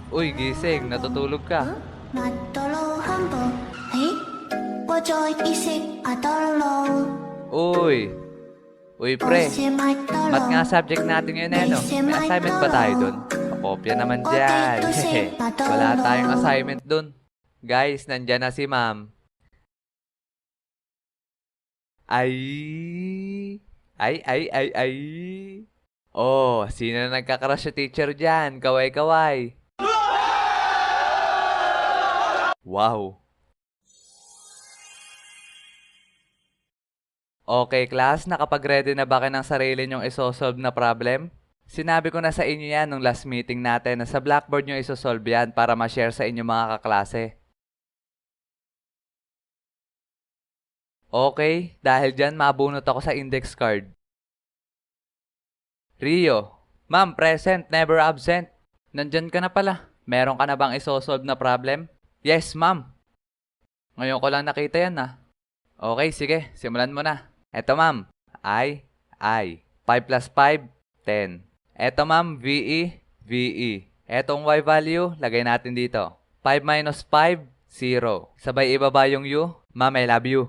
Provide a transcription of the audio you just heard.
Uy, gising. Natutulog ka. 马多罗汉堡，诶，我做意识阿多罗，Uy. Uy, 我 pre. 是麦多 Mat nga 罗， subject natin ngayon eh, no? May assignment ba tayo dun? Pakopya naman dyan. Wala tayong assignment dun. Guys, nandyan na si ma'am. Ay. Ay. Oh, sino na nagkakrush sa teacher dyan? Kaway-kaway. Wow. Okay, class, nakapag-ready na ba kayo ng sarili nyong isosolve na problem? Sinabi ko na sa inyo yan nung last meeting natin na sa Blackboard nyo isosolve yan para ma-share sa inyo mga kaklase. Okay, dahil dyan mabunot ako sa index card. Rio, ma'am, present, never absent. Nandyan ka na pala. Meron ka na bang isosolve na problem? Yes, ma'am. Ngayon ko lang nakita yan ah. Okay, sige, simulan mo na. Eto ma'am, I. 5 plus 5, 10. Eto ma'am, VE. Etong Y value, lagay natin dito. 5 minus 5, 0. Sabay ibaba yung U. Ma'am, I love you.